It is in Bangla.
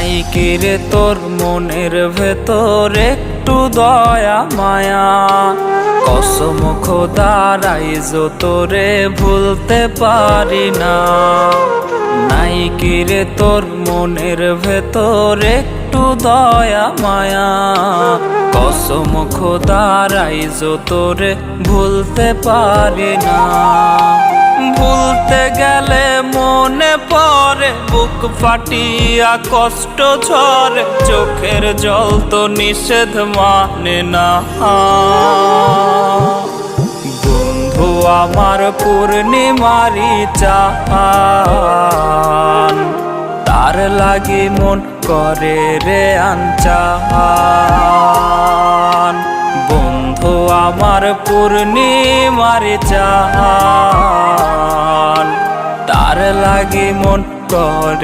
নাই কি রে তোর মনের ভেতর একটু দয়া মায়া? কসম খোদার আইজো তোরে ভুলতে পারি না। নাই কি রে তোর মনের ভেতর একটু দয়া মায়া? কসম খোদার আইজো তোরে ভুলতে পারি না। ভুলতে গেলে মনে পড়ে বুক ফাটিয়া কষ্ট ঝরে, চোখের জল তো নিষেধ মানে না। বন্ধু আমার পূর্ণিমারি চান, তার লাগি মন করে রে আনচান। বন্ধু আমার পূর্ণিমারি চান, তার লাগি মন করে